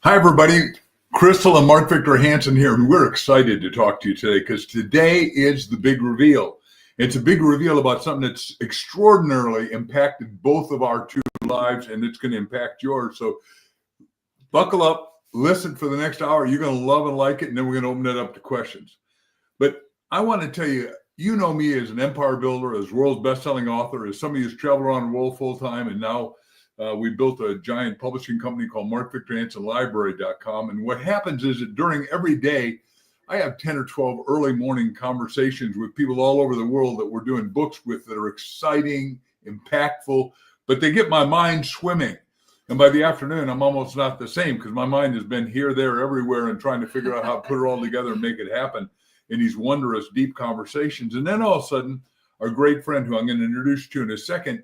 Hi, everybody. Crystal and Mark Victor Hansen here, and we're excited to talk to you today because today is the big reveal. It's a big reveal about something that's extraordinarily impacted both of our two lives, and it's going to impact yours. So buckle up, listen for the next hour. You're going to love and like it, and then we're going to open it up to questions. But I want to tell you, you know me as an empire builder, as world's best-selling author, as somebody who's traveled around the world full-time, and now we built a giant publishing company called Mark Victor Hansen Library.com. And what happens is that during every day, I have 10 or 12 early morning conversations with people all over the world that we're doing books with that are exciting, impactful, but they get my mind swimming. And by the afternoon, I'm almost not the same because my mind has been here, there, everywhere and trying to figure out how to put it all together and make it happen in these wondrous, deep conversations. And then all of a sudden, our great friend, who I'm going to introduce to you in a second,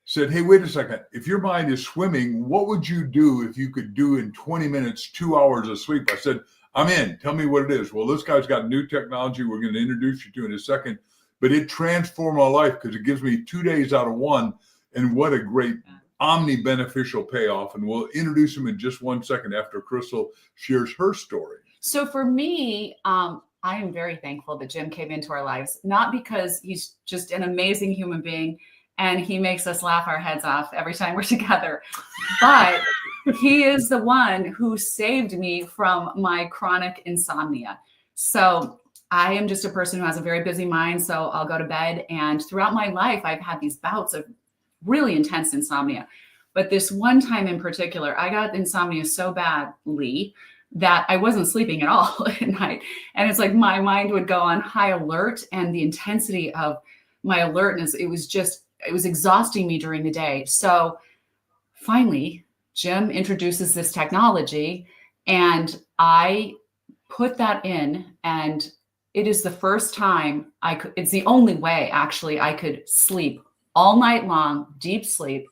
said, hey, wait a second. If your mind is swimming, what would you do if you could do in 20 minutes, 2 hours of sleep? I said, I'm in. Tell me what it is. Well, this guy's got new technology we're going to introduce you to in a second, but it transformed my life because it gives me 2 days out of one. And what a great omni-beneficial payoff. And we'll introduce him in just 1 second after Crystal shares her story. So for me, I am very thankful that Jim came into our lives, not because he's just an amazing human being and he makes us laugh our heads off every time we're together, but he is the one who saved me from my chronic insomnia. So I am just a person who has a very busy mind. So I'll go to bed, and throughout my life, I've had these bouts of really intense insomnia. But this one time in particular, I got insomnia so badly that I wasn't sleeping at all at night. And it's like my mind would go on high alert, and the intensity of my alertness, it was exhausting me during the day. So finally, Jim introduces this technology, and I put that in, and it is the first time it's the only way actually I could sleep all night long, deep sleep.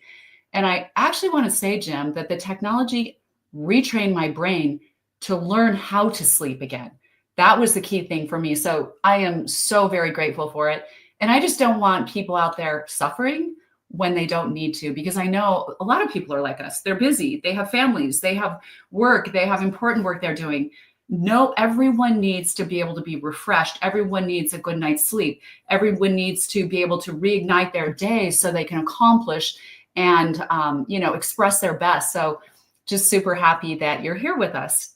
And I actually want to say, Jim, that the technology retrained my brain to learn how to sleep again. That was the key thing for me. So I am so very grateful for it. And I just don't want people out there suffering when they don't need to, because I know a lot of people are like us. They're busy. They have families. They have work. They have important work they're doing. No, everyone needs to be able to be refreshed. Everyone needs a good night's sleep. Everyone needs to be able to reignite their day so they can accomplish and, express their best. So just super happy that you're here with us.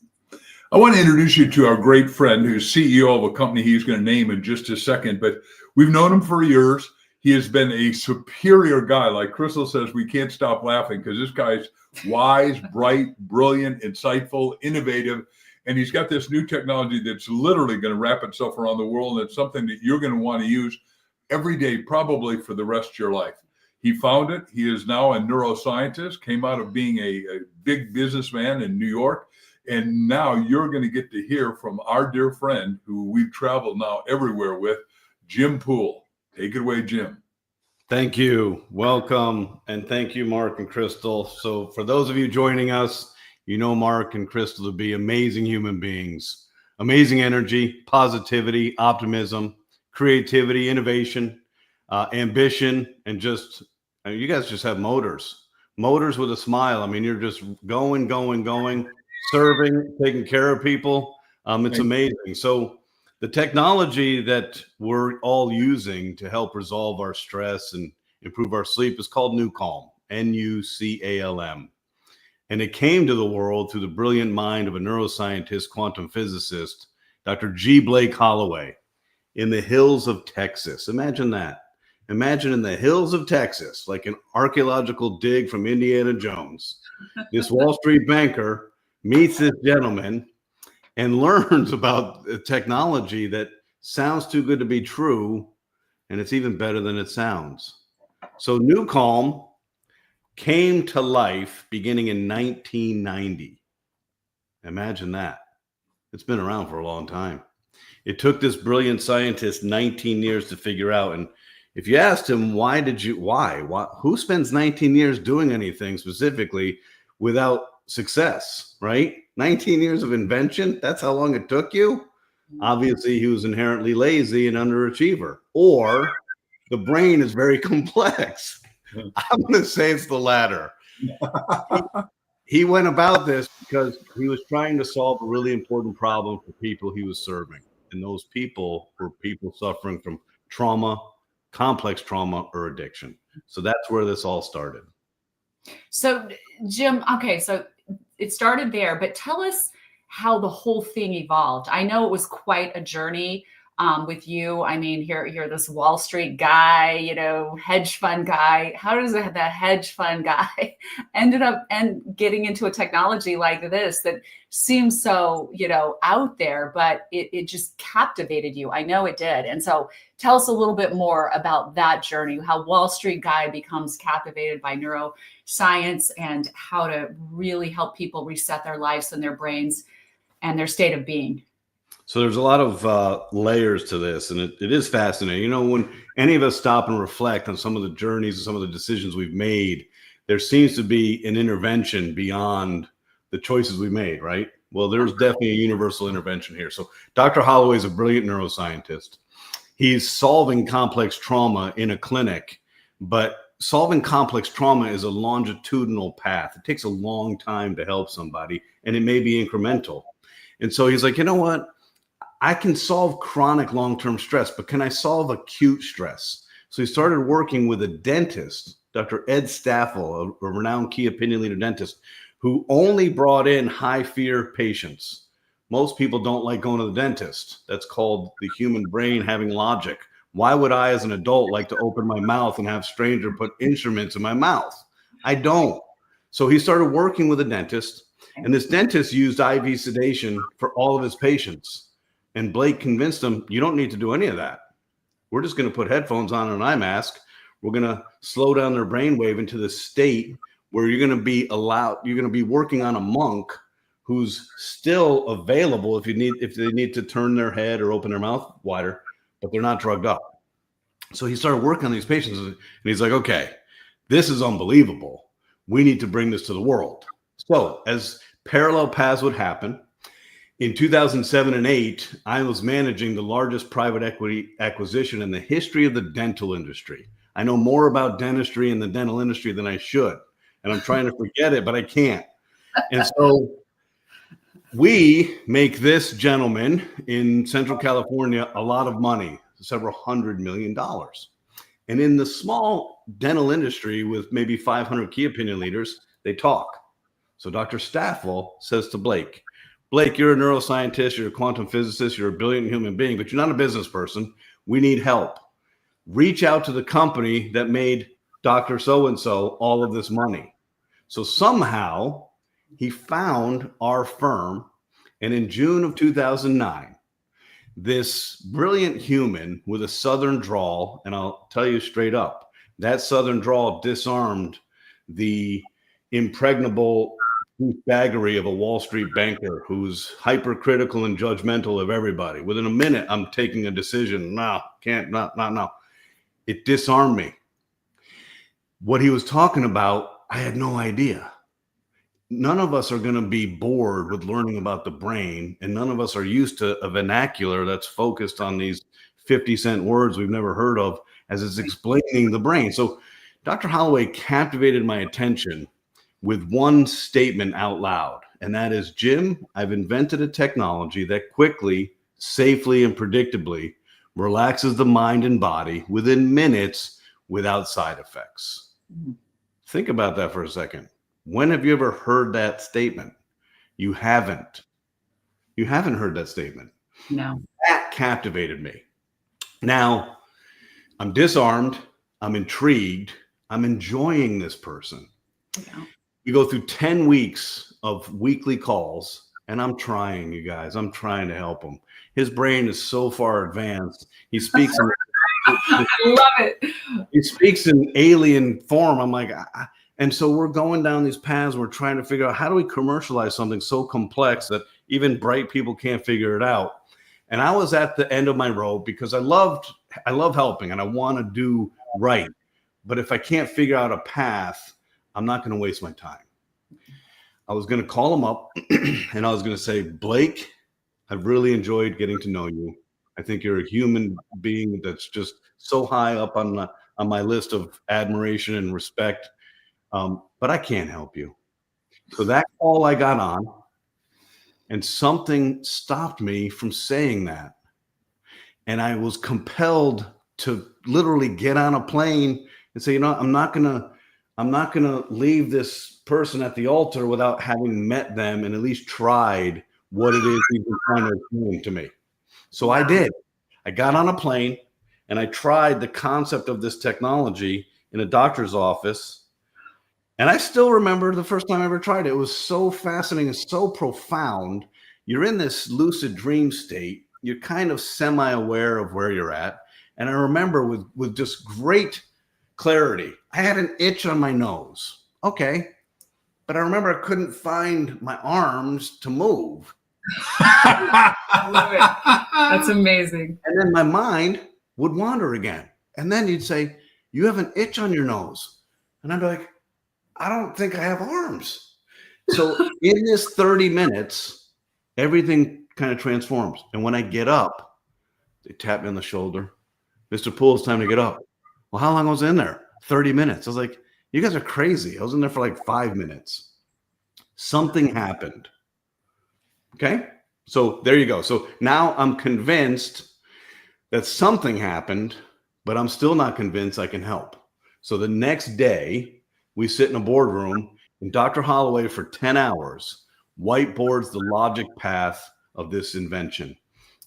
I want to introduce you to our great friend who's CEO of a company he's going to name in just a second, but we've known him for years. He has been a superior guy. Like Crystal says, we can't stop laughing because this guy's wise, bright, brilliant, insightful, innovative, and he's got this new technology that's literally going to wrap itself around the world, and it's something that you're going to want to use every day, probably for the rest of your life. He found it. He is now a neuroscientist, came out of being a big businessman in New York. And now you're going to get to hear from our dear friend who we've traveled now everywhere with, Jim Poole. Take it away, Jim. Thank you. Welcome. And thank you, Mark and Crystal. So for those of you joining us, you know Mark and Crystal to be amazing human beings, amazing energy, positivity, optimism, creativity, innovation, ambition, and you guys just have motors with a smile. I mean, you're just going, serving, taking care of people. It's amazing. So the technology that we're all using to help resolve our stress and improve our sleep is called NuCalm, NuCalm. And it came to the world through the brilliant mind of a neuroscientist, quantum physicist, Dr. G. Blake Holloway, in the hills of Texas. Imagine that. Imagine in the hills of Texas, like an archaeological dig from Indiana Jones. This Wall Street banker meets this gentleman and learns about the technology that sounds too good to be true, and it's even better than it sounds. So NuCalm came to life beginning in 1990. Imagine that. It's been around for a long time. It took this brilliant scientist 19 years to figure out. And if you asked him, why? Who spends 19 years doing anything specifically without success, right? 19 years of invention. That's how long it took you. Obviously, he was inherently lazy and underachiever, or the brain is very complex. I'm going to say it's the latter. he went about this because he was trying to solve a really important problem for people he was serving. And those people were people suffering from trauma, complex trauma, or addiction. So that's where this all started. So, Jim, okay, so it started there, but tell us how the whole thing evolved. I know it was quite a journey with you. I mean, you're this Wall Street guy, hedge fund guy. How does that hedge fund guy ended up getting into a technology like this that seems so, out there, but it just captivated you? I know it did. And so tell us a little bit more about that journey, how Wall Street guy becomes captivated by neuroscience and how to really help people reset their lives and their brains and their state of being. So there's a lot of layers to this, and it is fascinating. When any of us stop and reflect on some of the journeys and some of the decisions we've made, there seems to be an intervention beyond the choices we made, right? Well, there's definitely a universal intervention here. So Dr. Holloway is a brilliant neuroscientist. He's solving complex trauma in a clinic, but solving complex trauma is a longitudinal path. It takes a long time to help somebody, and it may be incremental. And so he's like, you know what? I can solve chronic long-term stress, but can I solve acute stress? So he started working with a dentist, Dr. Ed Staffel, a renowned key opinion leader dentist, who only brought in high fear patients. Most people don't like going to the dentist. That's called the human brain having logic. Why would I, as an adult, like to open my mouth and have stranger put instruments in my mouth? I don't. So he started working with a dentist, and this dentist used IV sedation for all of his patients. And Blake convinced him, you don't need to do any of that. We're just going to put headphones on and an eye mask. We're going to slow down their brainwave into the state where you're going to be working on a monk who's still available if they need to turn their head or open their mouth wider, but they're not drugged up. So he started working on these patients, and he's like, okay, this is unbelievable. We need to bring this to the world. So as parallel paths would happen, in 2007 and 8, I was managing the largest private equity acquisition in the history of the dental industry. I know more about dentistry and the dental industry than I should, and I'm trying to forget it, but I can't. And so we make this gentleman in Central California a lot of money, several $100 million. And in the small dental industry with maybe 500 key opinion leaders, they talk. So Dr. Staffel says to Blake, you're a neuroscientist, you're a quantum physicist, you're a brilliant human being, but you're not a business person. We need help. Reach out to the company that made Dr. So-and-so all of this money. So somehow he found our firm. And in June of 2009, this brilliant human with a Southern drawl, and I'll tell you straight up, that Southern drawl disarmed the impregnable baggery of a Wall Street banker who's hypercritical and judgmental of everybody. Within a minute, I'm taking a decision. No, can't, not. It disarmed me. What he was talking about, I had no idea. None of us are going to be bored with learning about the brain, and none of us are used to a vernacular that's focused on these 50-cent words we've never heard of as it's explaining the brain. So Dr. Holloway captivated my attention with one statement out loud, and that is, Jim, I've invented a technology that quickly, safely, and predictably relaxes the mind and body within minutes without side effects. Mm-hmm. Think about that for a second. When have you ever heard that statement? You haven't. You haven't heard that statement. No. That captivated me. Now, I'm disarmed. I'm intrigued. I'm enjoying this person. Yeah. We go through 10 weeks of weekly calls, and I'm trying, you guys. I'm trying to help him. His brain is so far advanced. He speaks. Love it. He speaks in alien form. I'm like, and so we're going down these paths. We're trying to figure out, how do we commercialize something so complex that even bright people can't figure it out? And I was at the end of my rope because I love helping and I want to do right. But if I can't figure out a path, I'm not going to waste my time. I was going to call him up and I was going to say, Blake, I've really enjoyed getting to know you. I think you're a human being that's just so high up on my list of admiration and respect. But I can't help you. So that call I got on, and something stopped me from saying that. And I was compelled to literally get on a plane and say, I'm not gonna leave this person at the altar without having met them and at least tried what it is he's been trying to explain to me. So I did. I got on a plane and I tried the concept of this technology in a doctor's office. And I still remember the first time I ever tried it. It was so fascinating and so profound. You're in this lucid dream state. You're kind of semi-aware of where you're at. And I remember with just great clarity, I had an itch on my nose. Okay. But I remember I couldn't find my arms to move. I love it. That's amazing. And then my mind would wander again. And then you'd say, you have an itch on your nose. And I'd be like, I don't think I have arms. So in this 30 minutes, everything kind of transforms. And when I get up, they tap me on the shoulder. Mr. Poole, it's time to get up. Well, how long was I in there? 30 minutes. I was like, you guys are crazy. I was in there for like 5 minutes. Something happened. Okay. So there you go. So now I'm convinced that something happened, but I'm still not convinced I can help. So the next day, we sit in a boardroom and Dr. Holloway for 10 hours whiteboards the logic path of this invention.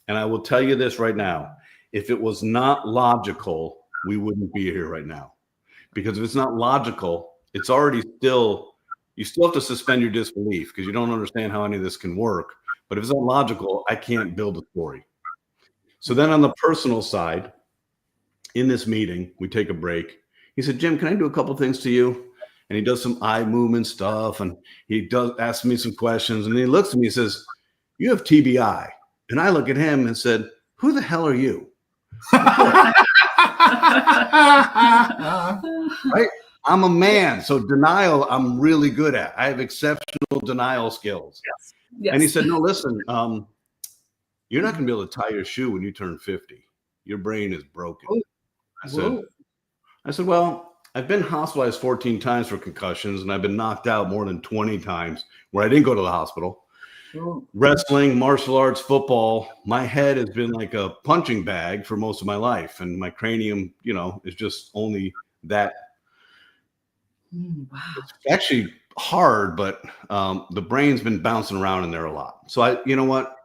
And I will tell you this right now. If it was not logical, we wouldn't be here right now. Because if it's not logical, it's already you still have to suspend your disbelief because you don't understand how any of this can work. But if it's not logical, I can't build a story. So then on the personal side, in this meeting, we take a break. He said, Jim, can I do a couple things to you? And he does some eye movement stuff. And he does ask me some questions. And he looks at me and says, you have TBI. And I look at him and said, who the hell are you? Right? I'm a man. So denial, I'm really good at. I have exceptional denial skills. Yes. Yes. And he said, no, listen, you're not going to be able to tie your shoe when you turn 50. Your brain is broken. I said, well, I've been hospitalized 14 times for concussions, and I've been knocked out more than 20 times where I didn't go to the hospital. Wrestling, martial arts, football, my head has been like a punching bag for most of my life. And my cranium, is just only that. Wow. It's actually hard, but the brain's been bouncing around in there a lot. So you know what?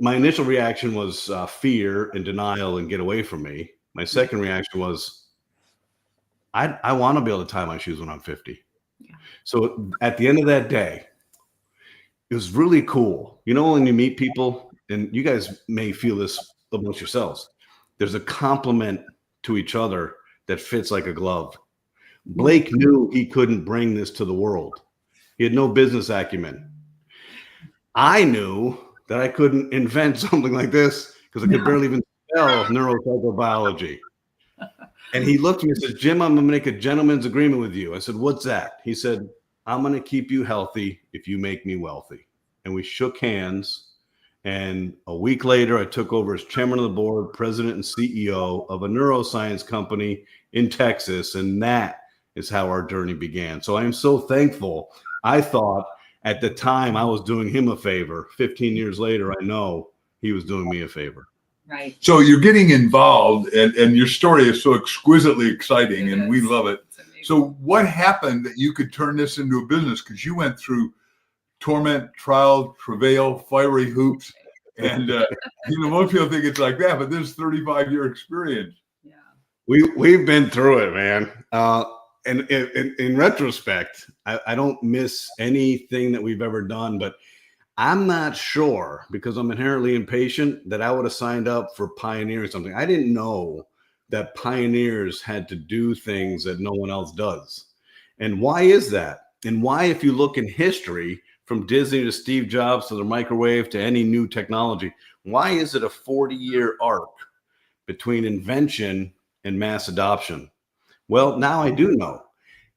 My initial reaction was fear and denial and get away from me. My second reaction was, I want to be able to tie my shoes when I'm 50. Yeah. So at the end of that day, it was really cool. When you meet people, and you guys may feel this amongst yourselves, there's a compliment to each other that fits like a glove. Blake knew he couldn't bring this to the world. He had no business acumen. I knew that I couldn't invent something like this because I could barely even spell neuropsychobiology. And he looked at me and said, Jim, I'm going to make a gentleman's agreement with you. I said, what's that? He said, I'm going to keep you healthy if you make me wealthy. And we shook hands. And a week later, I took over as chairman of the board, president and CEO of a neuroscience company in Texas. And that is how our journey began. So I am so thankful. I thought at the time I was doing him a favor. 15 years later, I know he was doing me a favor. Right. So you're getting involved, and your story is so exquisitely exciting, and we love it. So what happened that you could turn this into a business? Because you went through torment, trial, travail, fiery hoops, and most people think it's like that, but this is 35-year experience. Yeah, we've been through it, man. And in retrospect, I don't miss anything that we've ever done, but I'm not sure, because I'm inherently impatient, that I would have signed up for pioneering something. I didn't know that pioneers had to do things that no one else does. And why is that? And why, if you look in history, from Disney to Steve Jobs to the microwave to any new technology, why is it a 40-year arc between invention and mass adoption? Well, now I do know.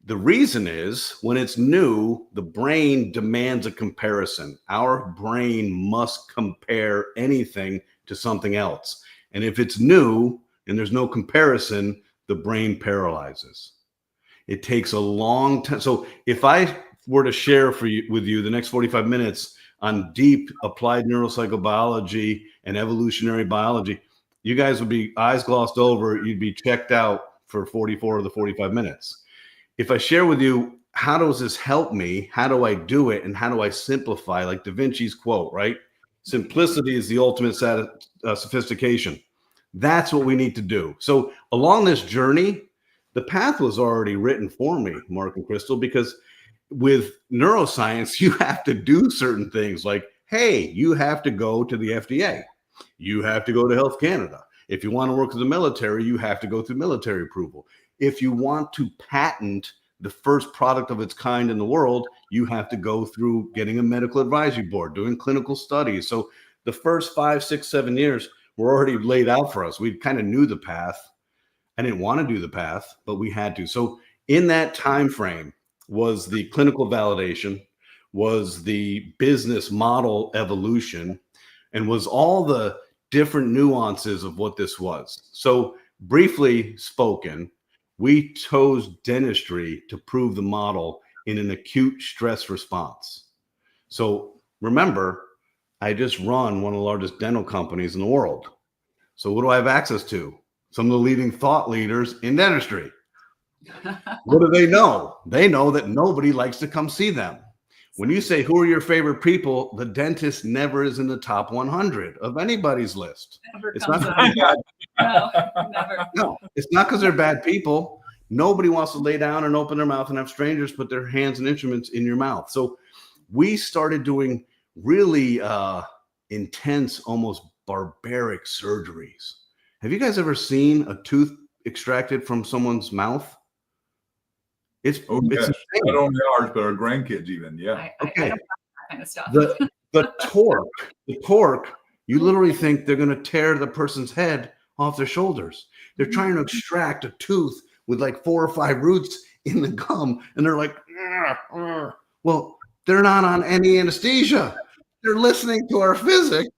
The reason is when it's new, the brain demands a comparison. Our brain must compare anything to something else. And if it's new and there's no comparison, the brain paralyzes. It takes a long time. So if I were to share with you the next 45 minutes on deep applied neuropsychobiology and evolutionary biology, you guys would be eyes glossed over. You'd be checked out for 44 of the 45 minutes. If I share with you, how does this help me? How do I do it? And how do I simplify? Like Da Vinci's quote, right? Simplicity is the ultimate sophistication. That's what we need to do. So along this journey, the path was already written for me, Mark and Crystal, because with neuroscience, you have to do certain things like, hey, you have to go to the FDA. You have to go to Health Canada. If you want to work with the military, you have to go through military approval. If you want to patent the first product of its kind in the world, you have to go through getting a medical advisory board, doing clinical studies. So the first 5, 6, 7 years were already laid out for us. We kind of knew the path. I didn't want to do the path, but we had to. So in that time frame was the clinical validation, was the business model evolution, and was all the different nuances of what this was. So briefly spoken, we chose dentistry to prove the model in an acute stress response. So remember, I just run one of the largest dental companies in the world. So what do I have access to? Some of the leading thought leaders in dentistry. What do they know? They know that nobody likes to come see them. When you say, who are your favorite people? The dentist never is in the top 100 of anybody's list. It's not No, it's not because they're bad people. Nobody wants to lay down and open their mouth and have strangers put their hands and instruments in your mouth. So we started doing really intense, almost barbaric surgeries. Have you guys ever seen a tooth extracted from someone's mouth? It's yes. Not only ours, but our grandkids even. Yeah. Okay. I don't that kind of stuff. The torque, you literally think they're going to tear the person's head off their shoulders. They're trying to extract a tooth with like 4 or 5 roots in the gum. And they're like, well, they're not on any anesthesia. They're listening to our physics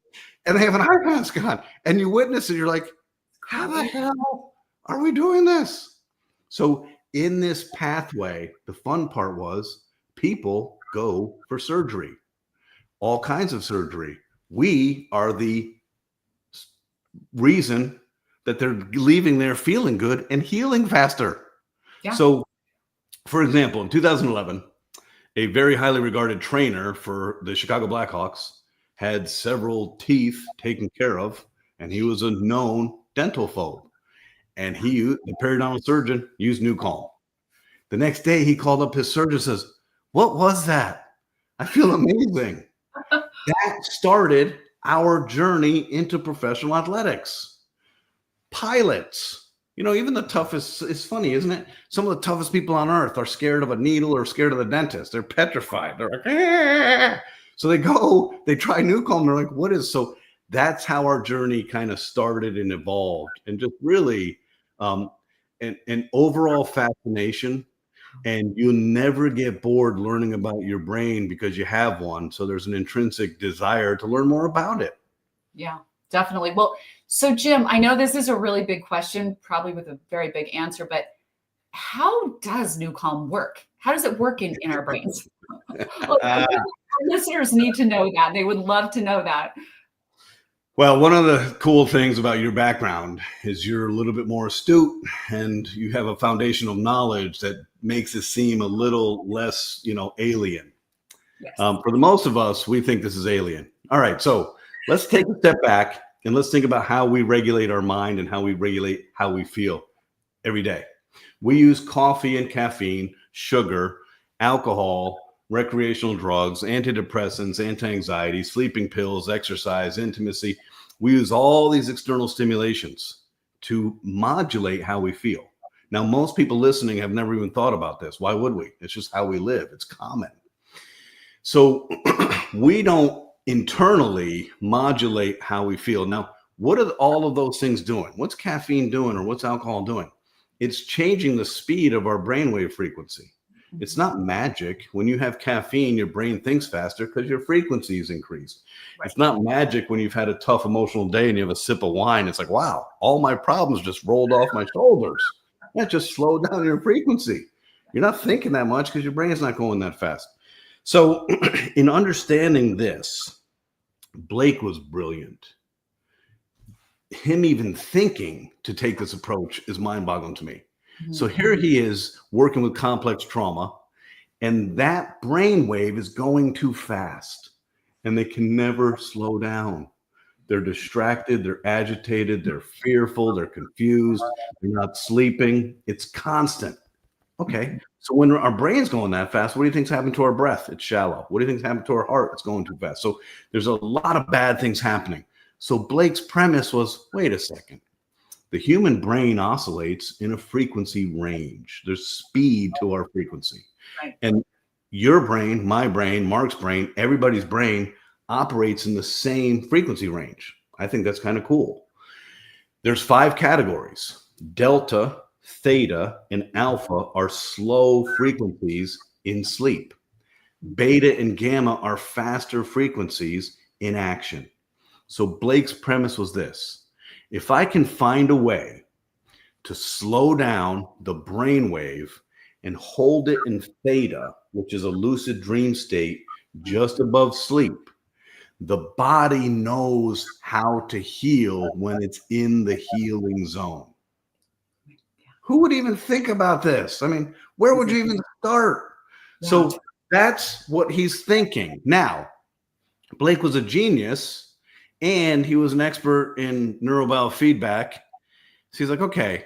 and they have an eye mask on. And you witness it. You're like, how the hell are we doing this? So in this pathway, the fun part was people go for surgery, all kinds of surgery. We are the reason that they're leaving there feeling good and healing faster. Yeah. So, for example, in 2011, a very highly regarded trainer for the Chicago Blackhawks had several teeth taken care of, and he was a known dental phobe. And the periodontal surgeon, used New Calm. The next day, he called up his surgeon and says, what was that? I feel amazing. That started our journey into professional athletics. Pilots, even the toughest, it's funny, isn't it? Some of the toughest people on earth are scared of a needle or scared of the dentist. They're petrified. They're like, ah! So they try New Calm. They're like, what is? So that's how our journey kind of started and evolved, and just really an overall fascination. And you'll never get bored learning about your brain because you have one. So there's an intrinsic desire to learn more about it. Yeah, definitely. Well, so Jim, I know this is a really big question, probably with a very big answer, but how does New Calm work? How does it work in our brains? Well, our listeners need to know that. They would love to know that. Well, one of the cool things about your background is you're a little bit more astute and you have a foundation of knowledge that makes it seem a little less, alien. Yes. For the most of us, we think this is alien. All right. So let's take a step back and let's think about how we regulate our mind and how we regulate how we feel every day. We use coffee and caffeine, sugar, alcohol, recreational drugs, antidepressants, anti-anxiety, sleeping pills, exercise, intimacy. We use all these external stimulations to modulate how we feel. Now, most people listening have never even thought about this. Why would we? It's just how we live. It's common. So we don't internally modulate how we feel. Now, what are all of those things doing? What's caffeine doing or what's alcohol doing? It's changing the speed of our brainwave frequency. It's not magic. When you have caffeine, your brain thinks faster because your frequency is increased. Right. It's not magic when you've had a tough emotional day and you have a sip of wine. It's like, wow, all my problems just rolled off my shoulders. That just slowed down your frequency. You're not thinking that much because your brain is not going that fast. So in understanding this, Blake was brilliant. Him even thinking to take this approach is mind-boggling to me. So here he is working with complex trauma, and that brainwave is going too fast, and they can never slow down. They're distracted, they're agitated, they're fearful, they're confused, they're not sleeping. It's constant. Okay. So when our brain's going that fast, what do you think's happening to our breath? It's shallow. What do you think's happening to our heart? It's going too fast. So there's a lot of bad things happening. So Blake's premise was, wait a second. The human brain oscillates in a frequency range. There's speed to our frequency. Right. And your brain, my brain, Mark's brain, everybody's brain operates in the same frequency range. I think that's kind of cool. There's 5 categories. Delta, theta, and alpha are slow frequencies in sleep. Beta and gamma are faster frequencies in action. So Blake's premise was this: if I can find a way to slow down the brainwave and hold it in theta, which is a lucid dream state just above sleep, the body knows how to heal when it's in the healing zone. Who would even think about this? I mean, where would you even start? Yeah. So that's what he's thinking. Now, Blake was a genius, and he was an expert in neurobiofeedback. So he's like, okay,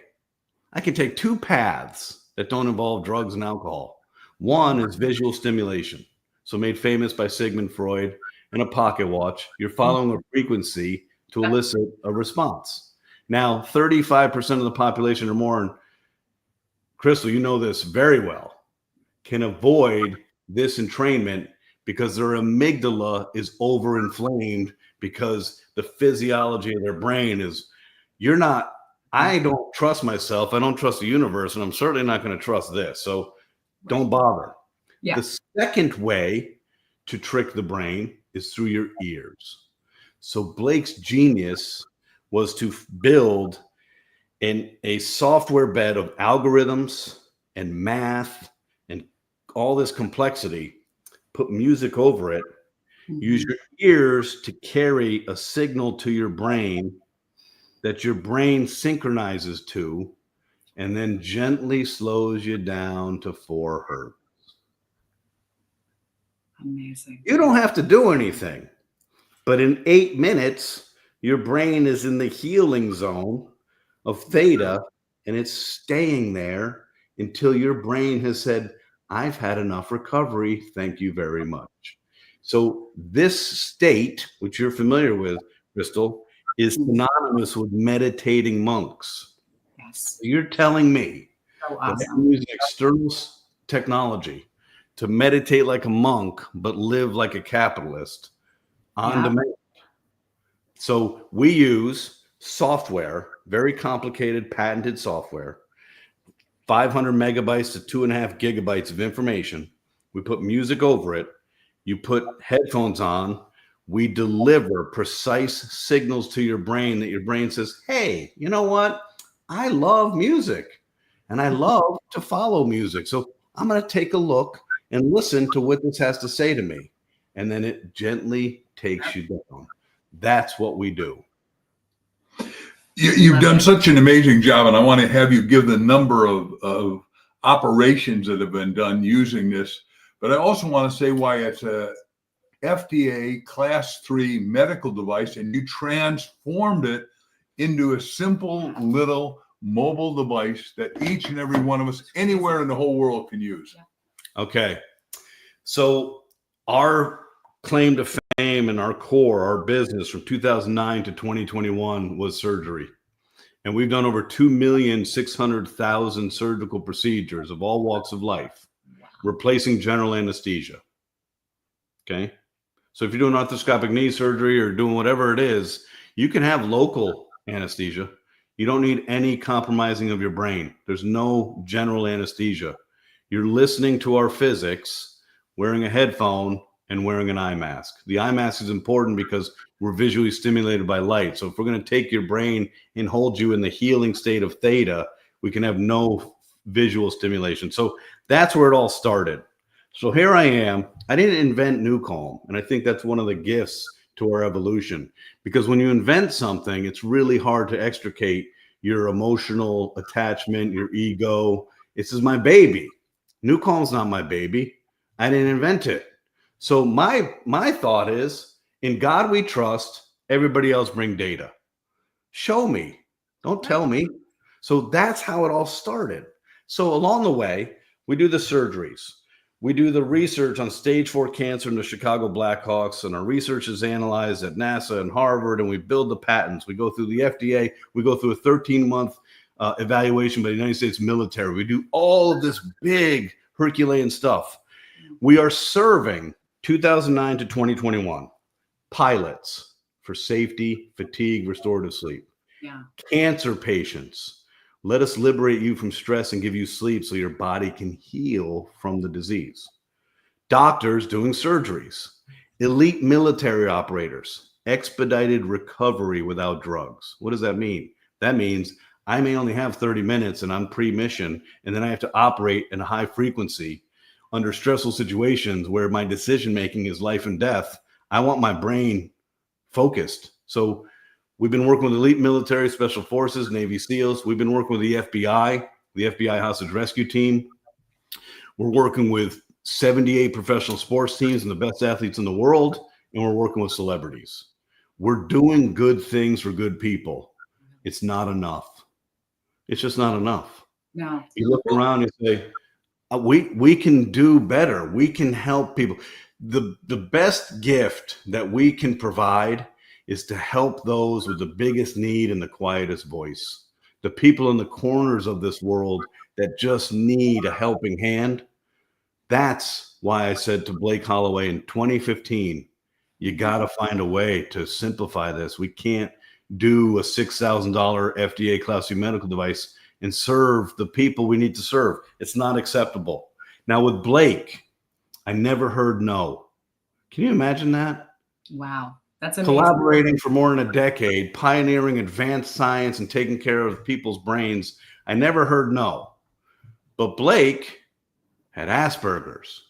I can take 2 paths that don't involve drugs and alcohol. One is visual stimulation, so made famous by Sigmund Freud, and a pocket watch. You're following a frequency to elicit a response. Now, 35% of the population or more, and Crystal, you know this very well, can avoid this entrainment because their amygdala is overinflamed, because the physiology of their brain is, I don't trust myself, I don't trust the universe, and I'm certainly not going to trust this. So don't bother. Yeah. The second way to trick the brain is through your ears. So Blake's genius was to build a software bed of algorithms and math and all this complexity, put music over it, use your ears to carry a signal to your brain that your brain synchronizes to, and then gently slows you down to 4 hertz. Amazing. You don't have to do anything, but in 8 minutes, your brain is in the healing zone of theta, and it's staying there until your brain has said, I've had enough recovery. Thank you very much. So this state, which you're familiar with, Crystal, is synonymous with meditating monks. Yes. You're telling me So that awesome. I'm using external technology to meditate like a monk, but live like a capitalist on demand. So we use software, very complicated, patented software, 500 megabytes to 2.5 gigabytes of information. We put music over it. You put headphones on. We deliver precise signals to your brain that your brain says, hey, you know what? I love music and I love to follow music. So I'm going to take a look and listen to what this has to say to me. And then it gently takes you down. That's what we do. You've done such an amazing job, and I want to have you give the number of operations that have been done using this. But I also want to say why it's a FDA Class 3 medical device, and you transformed it into a simple little mobile device that each and every one of us anywhere in the whole world can use. Okay. So our claim to fame and our core, our business from 2009 to 2021 was surgery. And we've done over 2,600,000 surgical procedures of all walks of life, replacing general anesthesia. Okay. So if you're doing arthroscopic knee surgery or doing whatever it is, you can have local anesthesia. You don't need any compromising of your brain. There's no general anesthesia. You're listening to our physics, wearing a headphone and wearing an eye mask. The eye mask is important because we're visually stimulated by light. So if we're going to take your brain and hold you in the healing state of theta, we can have no visual stimulation. So that's where it all started. So here I am. I didn't invent New Calm. And I think that's one of the gifts to our evolution, because when you invent something, it's really hard to extricate your emotional attachment, your ego. This is my baby. New Calm's not my baby. I didn't invent it. So my thought is, in God we trust, everybody else bring data. Show me. Don't tell me. So that's how it all started. So along the way, we do the surgeries. We do the research on stage 4 cancer in the Chicago Blackhawks, and our research is analyzed at NASA and Harvard, and we build the patents. We go through the FDA. We go through a 13-month evaluation by the United States military. We do all of this big Herculean stuff. We are serving 2009 to 2021 pilots for safety, fatigue, restorative sleep. Yeah. Cancer patients. Let us liberate you from stress and give you sleep so your body can heal from the disease. Doctors doing surgeries. Elite military operators. Expedited recovery without drugs. What does that mean? That means I may only have 30 minutes and I'm pre-mission, and then I have to operate in a high frequency under stressful situations where my decision making is life and death. I want my brain focused. So we've been working with elite military, special forces, Navy SEALs. We've been working with the FBI hostage rescue team. We're working with 78 professional sports teams and the best athletes in the world. And we're working with celebrities. We're doing good things for good people. It's not enough. It's just not enough. No. You look around and say, we can do better. We can help people. The best gift that we can provide is to help those with the biggest need and the quietest voice. The people in the corners of this world that just need a helping hand. That's why I said to Blake Holloway in 2015, you got to find a way to simplify this. We can't do a $6,000 FDA Class C medical device and serve the people we need to serve. It's not acceptable. Now with Blake, I never heard no. Can you imagine that? Wow. That's amazing. Collaborating for more than a decade, pioneering advanced science and taking care of people's brains. I never heard no. But Blake had Asperger's.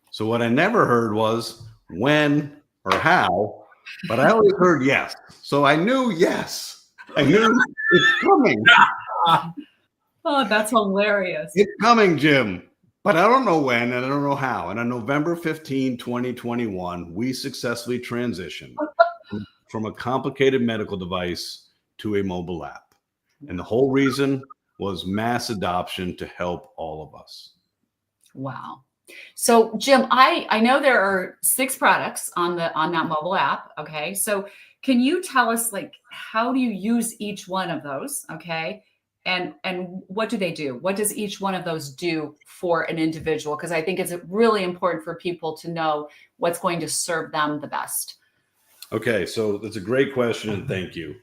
So what I never heard was when or how, but I always heard yes. So I knew yes. I knew it's coming. Oh, that's hilarious. It's coming, Jim. But I don't know when and I don't know how. And on November 15, 2021, we successfully transitioned from a complicated medical device to a mobile app. And the whole reason was mass adoption to help all of us. Wow. So Jim, I know there are 6 products on that mobile app. Okay. So can you tell us, like, how do you use each one of those? Okay. And what do they do? What does each one of those do for an individual? Because I think it's really important for people to know what's going to serve them the best. Okay, so that's a great question, and thank you.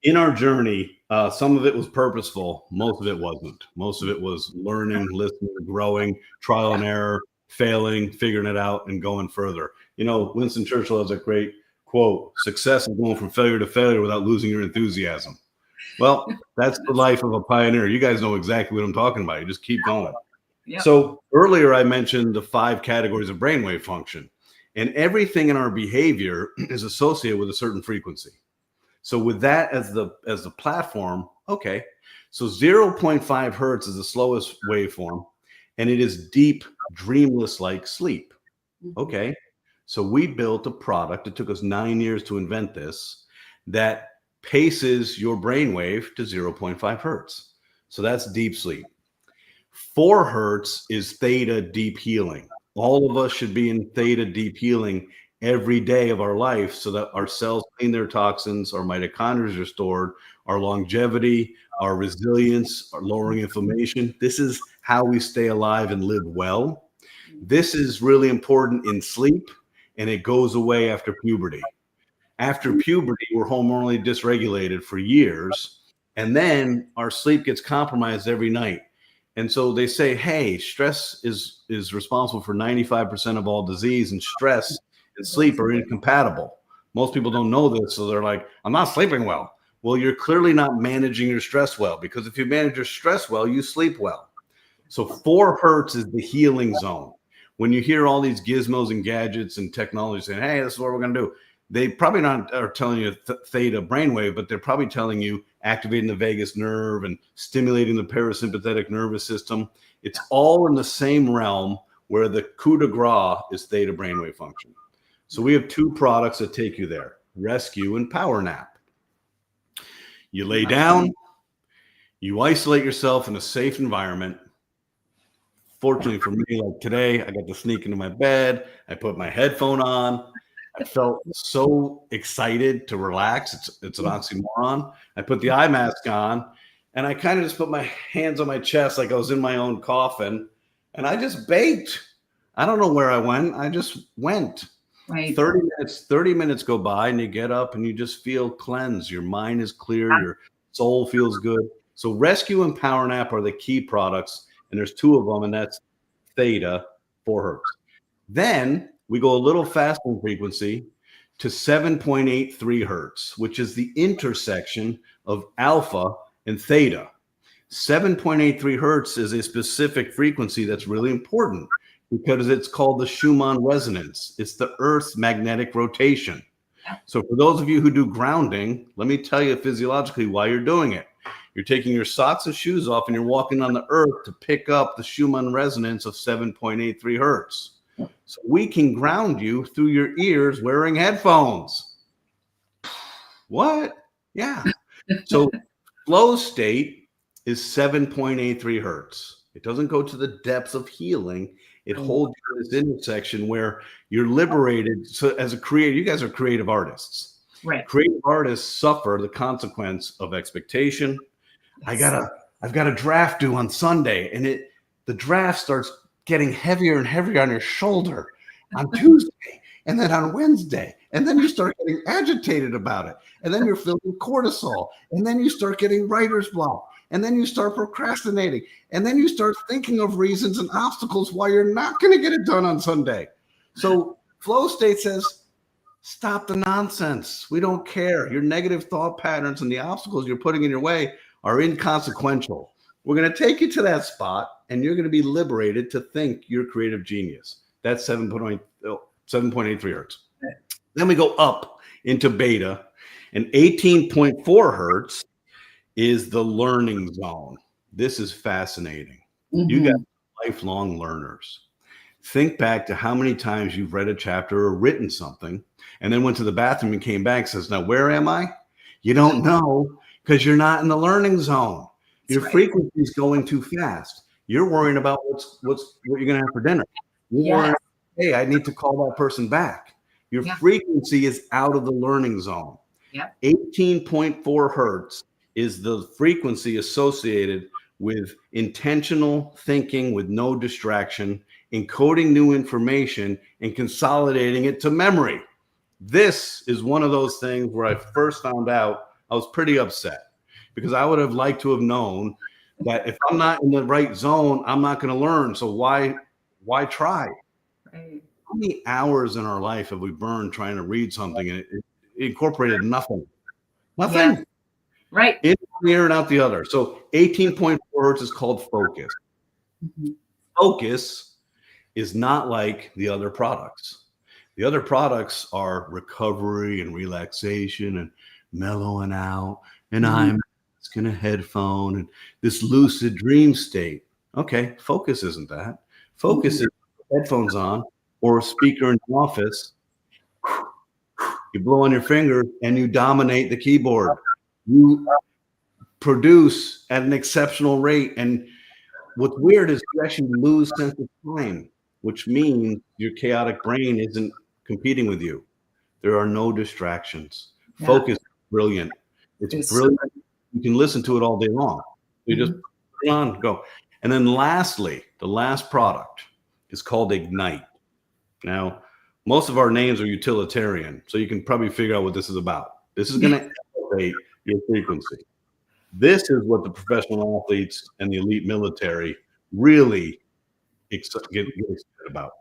In our journey, some of it was purposeful. Most of it wasn't. Most of it was learning, listening, growing, trial and error, failing, figuring it out, and going further. You know, Winston Churchill has a great quote: "Success is going from failure to failure without losing your enthusiasm." Well, that's the life of a pioneer. You guys know exactly what I'm talking about. You just keep going. Yep. So earlier I mentioned the 5 categories of brainwave function, and everything in our behavior is associated with a certain frequency. So with that as the platform, okay, so 0.5 hertz is the slowest waveform, and it is deep, dreamless-like sleep. Okay, so we built a product. It took us 9 years to invent this that paces your brainwave to 0.5 hertz. So that's deep sleep. 4 hertz is theta deep healing. All of us should be in theta deep healing every day of our life so that our cells clean their toxins, our mitochondria is restored, our longevity, our resilience, our lowering inflammation. This is how we stay alive and live well. This is really important in sleep, and it goes away after puberty. After puberty, we're hormonally dysregulated for years, and then our sleep gets compromised every night. And so they say, hey, stress is responsible for 95% of all disease, and stress and sleep are incompatible. Most people don't know this, so they're like, I'm not sleeping well. Well, you're clearly not managing your stress well, because if you manage your stress well, you sleep well. So 4 hertz is the healing zone. When you hear all these gizmos and gadgets and technology saying, hey, this is what we're going to do, they probably not are telling you theta brainwave, but they're probably telling you activating the vagus nerve and stimulating the parasympathetic nervous system. It's all in the same realm where the coup de grace is theta brainwave function. So we have 2 products that take you there, rescue and power nap. You lay down, you isolate yourself in a safe environment. Fortunately for me, like today, I got to sneak into my bed. I put my headphone on. I felt so excited to relax. It's an oxymoron. I put the eye mask on, and I kind of just put my hands on my chest like I was in my own coffin, and I just baked. I don't know where I went. I just went. Right. 30 minutes go by, and you get up and you just feel cleansed. Your mind is clear. Your soul feels good. So rescue and power nap are the key products, and there's 2 of them, and that's theta, 4 hertz. Then we go a little faster in frequency to 7.83 hertz, which is the intersection of alpha and theta. 7.83 hertz is a specific frequency that's really important because it's called the Schumann resonance. It's the Earth's magnetic rotation. So for those of you who do grounding, let me tell you physiologically why you're doing it. You're taking your socks and shoes off and you're walking on the earth to pick up the Schumann resonance of 7.83 hertz. So we can ground you through your ears wearing headphones. What? Yeah. So flow state is 7.83 hertz. It doesn't go to the depths of healing. It holds you in this intersection where you're liberated. So as a creator, you guys are creative artists. Right. Creative artists suffer the consequence of expectation. Yes. I've got a draft due on Sunday, and the draft starts getting heavier and heavier on your shoulder on Tuesday, and then on Wednesday, and then you start getting agitated about it, and then you're feeling cortisol, and then you start getting writer's block, and then you start procrastinating, and then you start thinking of reasons and obstacles why you're not going to get it done on Sunday. So flow state says, stop the nonsense. We don't care. Your negative thought patterns and the obstacles you're putting in your way are inconsequential. We're going to take you to that spot, and you're going to be liberated to think you're creative genius. That's 7.83 hertz. Then we go up into beta, and 18.4 hertz is the learning zone. This is fascinating. Mm-hmm. You got lifelong learners. Think back to how many times you've read a chapter or written something, and then went to the bathroom and came back and says, now, where am I? You don't know because you're not in the learning zone. Your frequency is going too fast. You're worrying about what you're going to have for dinner. You're worrying, hey, I need to call that person back. Your frequency is out of the learning zone. 18.4 hertz is the frequency associated with intentional thinking with no distraction, encoding new information, and consolidating it to memory. This is one of those things where I first found out I was pretty upset because I would have liked to have known that if I'm not in the right zone, I'm not going to learn. So why try? Right. How many hours in our life have we burned trying to read something and it incorporated nothing? Nothing. Yeah. Right. In one ear and out the other. So 18.4 hertz is called focus. Mm-hmm. Focus is not like the other products. The other products are recovery and relaxation and mellowing out, and I'm in a headphone and this lucid dream state. Okay, focus isn't that. Focus is headphones on or a speaker in the office. You blow on your finger and you dominate the keyboard. You produce at an exceptional rate. And what's weird is you actually lose sense of time, which means your chaotic brain isn't competing with you. There are no distractions. Yeah. Focus is brilliant. It's brilliant. You can listen to it all day long. You just put it on, go. And then lastly, the last product is called Ignite. Now, most of our names are utilitarian, so you can probably figure out what this is about. This is going to elevate your frequency. This is what the professional athletes and the elite military really get excited about.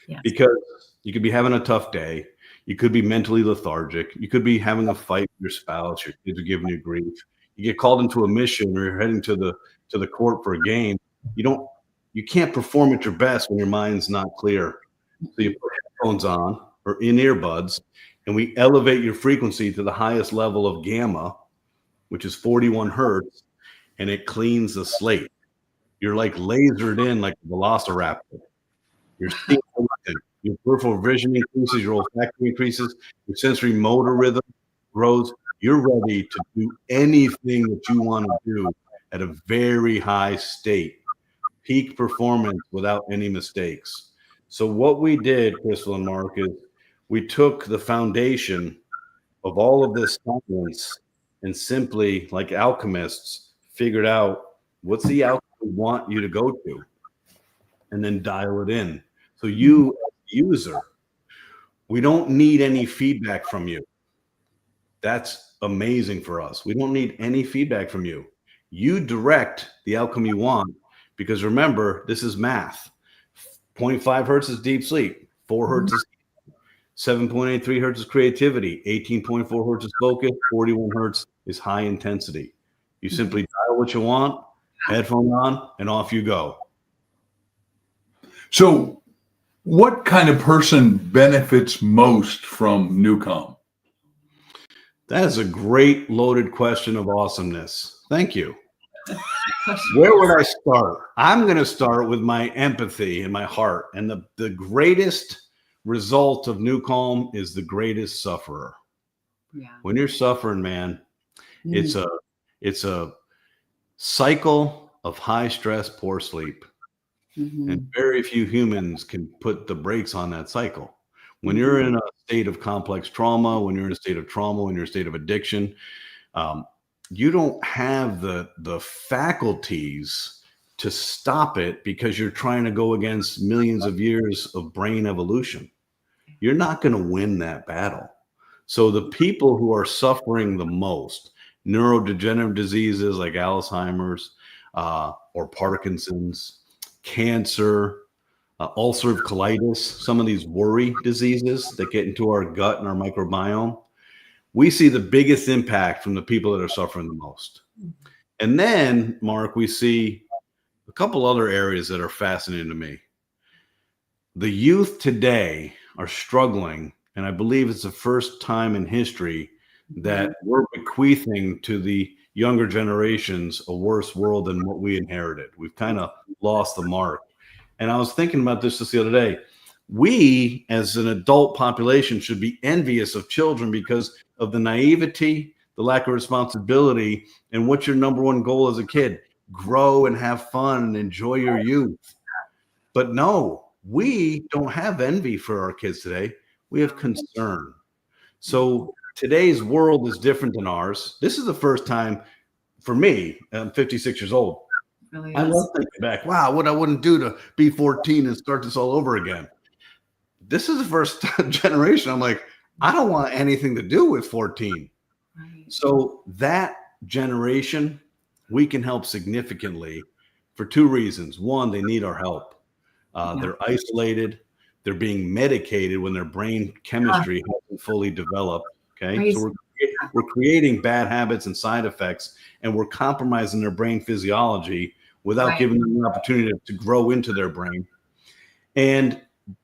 Yes. Because you could be having a tough day. You could be mentally lethargic. You could be having a fight with your spouse. Your kids are giving you grief. You get called into a mission or you're heading to the court for a game. You don't you can't perform at your best when your mind's not clear. So you put headphones on or in earbuds, and we elevate your frequency to the highest level of gamma, which is 41 hertz, and it cleans the slate. You're like lasered in like a velociraptor. Your seeing everything. Your peripheral vision increases, your olfactory increases, your sensory motor rhythm grows. You're ready to do anything that you want to do at a very high state, peak performance without any mistakes. So what we did, Crystal and Mark, is we took the foundation of all of this science and simply, like alchemists, figured out what's the outcome we want you to go to, and then dial it in. So you, as a user, we don't need any feedback from you. That's amazing for us. We don't need any feedback from you. You direct the outcome you want, because remember, this is math. 0.5 hertz is deep sleep. 4 hertz is 7.83 hertz is creativity. 18.4 hertz is focus. 41 hertz is high intensity. You simply dial what you want, headphone on, and off you go. So what kind of person benefits most from Newcom? That is a great loaded question of awesomeness. Thank you. Where would I start? I'm going to start with my empathy in my heart. And the greatest result of Newcom is the greatest sufferer. Yeah. When you're suffering, man, it's a cycle of high stress, poor sleep. And very few humans can put the brakes on that cycle. When you're in a state of complex trauma, when you're in a state of trauma, when you're in a state of addiction, you don't have the faculties to stop it because you're trying to go against millions of years of brain evolution. You're not going to win that battle. So the people who are suffering the most, neurodegenerative diseases like Alzheimer's or Parkinson's, cancer, ulcerative colitis, some of these worry diseases that get into our gut and our microbiome, we see the biggest impact from the people that are suffering the most. And then, Mark, we see a couple other areas that are fascinating to me. The youth today are struggling, and I believe it's the first time in history that we're bequeathing to the younger generations a worse world than what we inherited. We've kind of lost the mark. And I was thinking about this just the other day. We, as an adult population, should be envious of children because of the naivety, the lack of responsibility, and what's your number one goal as a kid? Grow and have fun and enjoy your youth. But no, we don't have envy for our kids today. We have concern. So today's world is different than ours. This is the first time for me. I'm 56 years old. Really I love thinking back. Wow, what I wouldn't do to be 14 and start this all over again. This is the first generation. I'm like, I don't want anything to do with 14. Right. So that generation, we can help significantly for two reasons. One, they need our help. They're isolated. They're being medicated when their brain chemistry hasn't fully developed. Okay, Crazy. so we're creating bad habits and side effects, and we're compromising their brain physiology without giving them an opportunity to grow into their brain.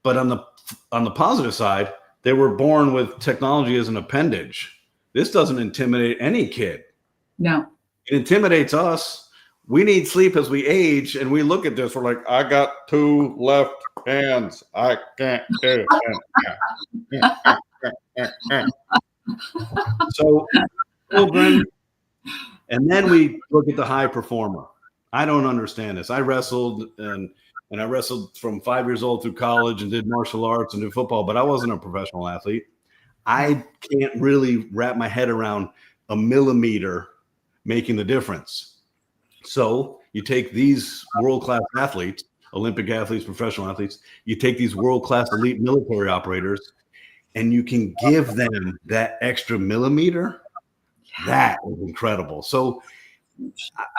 But on the positive side, they were born with technology as an appendage. This doesn't intimidate any kid. No. It intimidates us. We need sleep as we age, and we look at this. We're like, I got 2 left hands. I can't do it. So, children, and then we look at the high performer. I don't understand this. I wrestled and I wrestled from 5 years old through college and did martial arts and did football, but I wasn't a professional athlete. I can't really wrap my head around a millimeter making the difference. So you take these world-class athletes, Olympic athletes, professional athletes, you take these world-class elite military operators, and you can give them that extra millimeter. That is incredible. So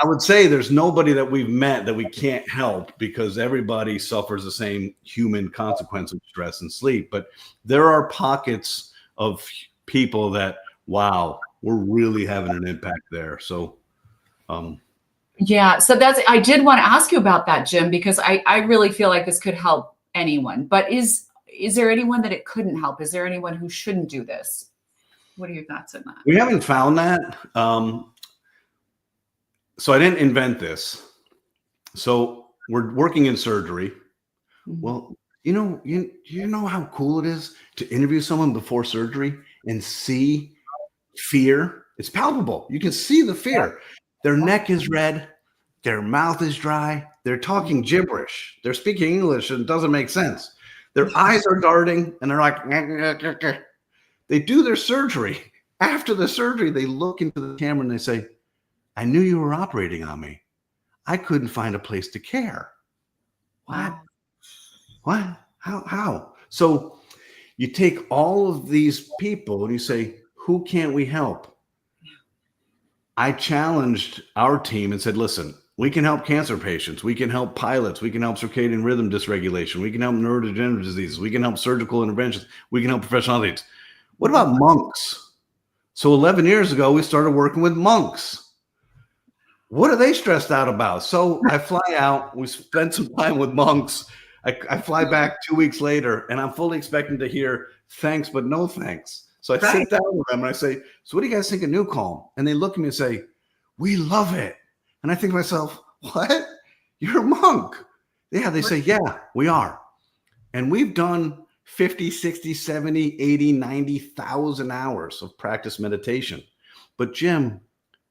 I would say there's nobody that we've met that we can't help because everybody suffers the same human consequence of stress and sleep. But there are pockets of people that, wow, we're really having an impact there. So Yeah. So I did want to ask you about that, Jim, because I really feel like this could help anyone. But is there anyone that it couldn't help? Is there anyone who shouldn't do this? What are your thoughts on that? We haven't found that. So I didn't invent this. So we're working in surgery. Mhm. Well, you know how cool it is to interview someone before surgery and see fear. It's palpable. You can see the fear. Their neck is red. Their mouth is dry. They're talking gibberish. They're speaking English and it doesn't make sense. Their eyes are darting and they're like, they do their surgery. After the surgery, they look into the camera and they say, I knew you were operating on me. I couldn't find a place to care. Wow. What? How? So you take all of these people and you say, who can't we help? I challenged our team and said, listen, we can help cancer patients. We can help pilots. We can help circadian rhythm dysregulation. We can help neurodegenerative diseases. We can help surgical interventions. We can help professional athletes. What about monks? So 11 years ago, we started working with monks. What are they stressed out about? So I fly out. We spend some time with monks. I fly back 2 weeks later, and I'm fully expecting to hear thanks, but no thanks. So I sit down with them and I say, so what do you guys think of New Calm? And they look at me and say, we love it. And I think to myself, what? You're a monk. Yeah, they say, yeah, we are. And we've done 50, 60, 70, 80, 90,000 hours of practice meditation. But Jim,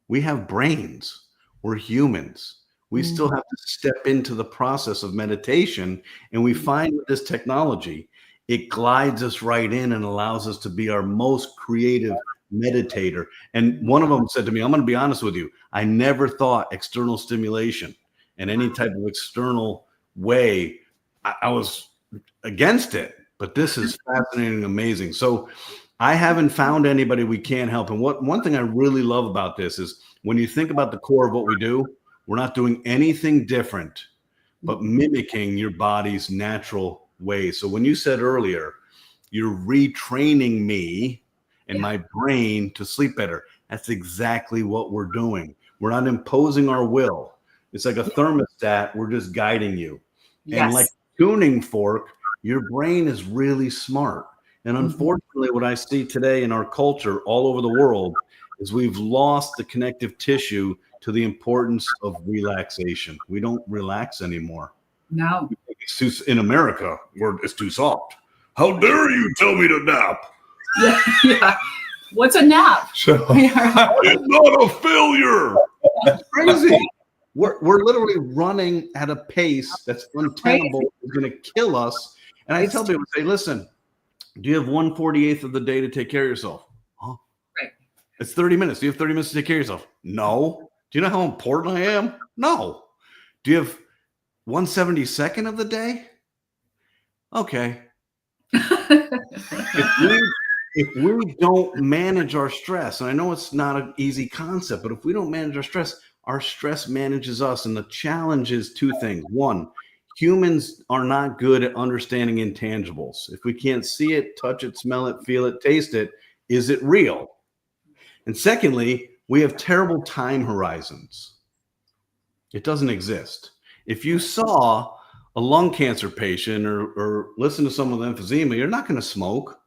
we have brains. We're humans. We still have to step into the process of meditation. And we find with this technology, it glides us right in and allows us to be our most creative meditator. And one of them said to me, I'm going to be honest with you. I never thought external stimulation and any type of external way, I was against it. But this is fascinating and amazing. So I haven't found anybody we can't help. And one thing I really love about this is when you think about the core of what we do, we're not doing anything different, but mimicking your body's natural ways. So when you said earlier, you're retraining me and my brain to sleep better, that's exactly what we're doing. We're not imposing our will. It's like a thermostat. We're just guiding you. And like a tuning fork, your brain is really smart. And unfortunately, what I see today in our culture all over the world is we've lost the connective tissue to the importance of relaxation. We don't relax anymore. No. In America, it's too soft. How dare you tell me to nap? Yeah. What's a nap? So I'm not a failure. That's crazy. We're literally running at a pace that's untenable. It's going to kill us. And I tell people, say, listen, do you have 1/48 of the day to take care of yourself? Huh? Right. It's 30 minutes. Do you have 30 minutes to take care of yourself? No. Do you know how important I am? No. Do you have 1/72 of the day? Okay. If we don't manage our stress, and I know it's not an easy concept, but if we don't manage our stress manages us. And the challenge is two things. One, humans are not good at understanding intangibles. If we can't see it, touch it, smell it, feel it, taste it, is it real? And secondly, we have terrible time horizons. It doesn't exist. If you saw a lung cancer patient or listen to someone with emphysema, you're not going to smoke,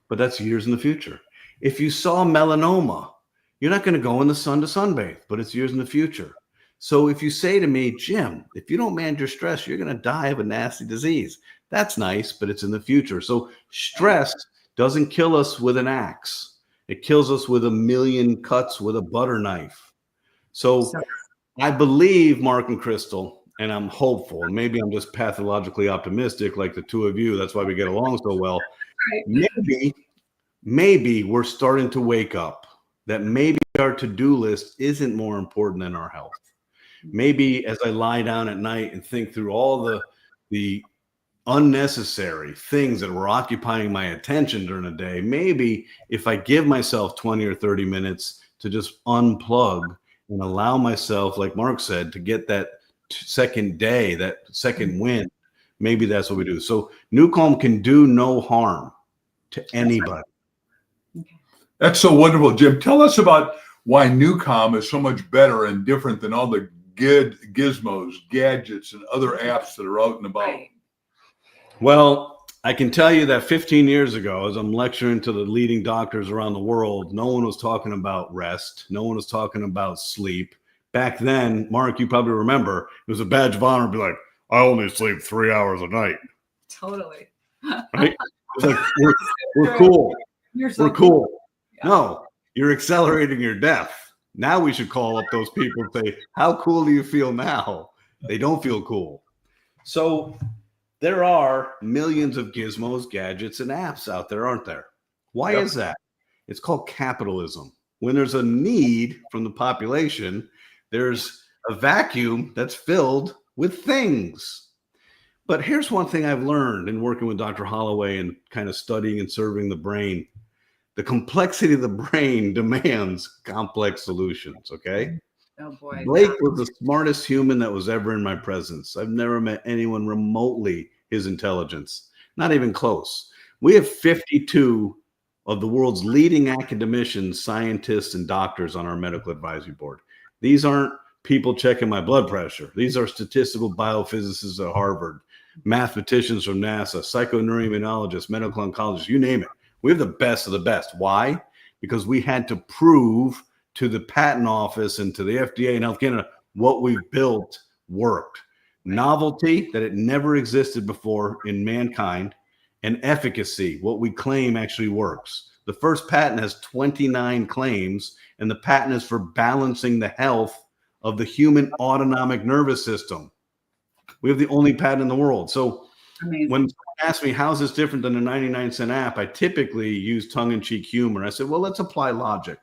but that's years in the future. If you saw melanoma, you're not going to go in the sun to sunbathe, but it's years in the future. So if you say to me, Jim, if you don't manage your stress, you're going to die of a nasty disease. That's nice, but it's in the future. So stress doesn't kill us with an axe. It kills us with a million cuts with a butter knife. So I believe, Mark and Crystal, and I'm hopeful, and maybe I'm just pathologically optimistic like the two of you. That's why we get along so well. Right. Maybe we're starting to wake up, that maybe our to-do list isn't more important than our health. Maybe as I lie down at night and think through all the unnecessary things that were occupying my attention during the day, maybe if I give myself 20 or 30 minutes to just unplug and allow myself, like Mark said, to get that second day, that second win, maybe that's what we do. So New Calm can do no harm to anybody. That's so wonderful, Jim. Tell us about why New Calm is so much better and different than all the good gizmos, gadgets, and other apps that are out and about? Right. Well, I can tell you that 15 years ago, as I'm lecturing to the leading doctors around the world, no one was talking about rest. No one was talking about sleep. Back then, Mark, you probably remember, it was a badge of honor to be like, I only sleep 3 hours a night. Totally. Right? It's like, we're cool. You're so We're cool. Yeah. No, you're accelerating your death. Now we should call up those people and say, how cool do you feel now? They don't feel cool. So there are millions of gizmos, gadgets, and apps out there, aren't there? Why is that? It's called capitalism. When there's a need from the population, there's a vacuum that's filled with things. But here's one thing I've learned in working with Dr. Holloway and kind of studying and serving the brain. The complexity of the brain demands complex solutions, okay? Oh boy. Blake was the smartest human that was ever in my presence. I've never met anyone remotely his intelligence, not even close. We have 52 of the world's leading academicians, scientists, and doctors on our medical advisory board. These aren't people checking my blood pressure. These are statistical biophysicists at Harvard, mathematicians from NASA, psychoneuroimmunologists, medical oncologists, you name it. We have the best of the best. Why? Because we had to prove to the patent office and to the FDA and Health Canada what we've built worked. Novelty, that it never existed before in mankind, and efficacy, what we claim actually works. The first patent has 29 claims, and the patent is for balancing the health of the human autonomic nervous system. We have the only patent in the world. So Amazing. when someone asks me, how's this different than a 99-cent app, I typically use tongue-in-cheek humor. I said, well, let's apply logic.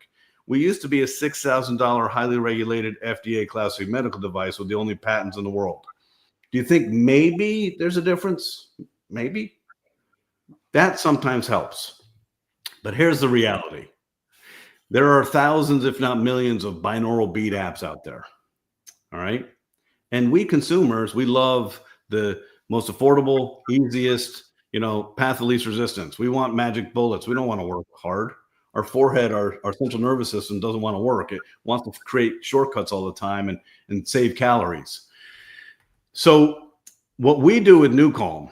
We used to be a $6,000 highly regulated FDA Class III medical device with the only patents in the world. Do you think maybe there's a difference? Maybe. That sometimes helps. But here's the reality. There are thousands, if not millions, of binaural beat apps out there. All right. And we consumers, we love the most affordable, easiest, path of least resistance. We want magic bullets. We don't want to work hard. Our forehead, our central nervous system doesn't want to work. It wants to create shortcuts all the time and save calories. So what we do with New Calm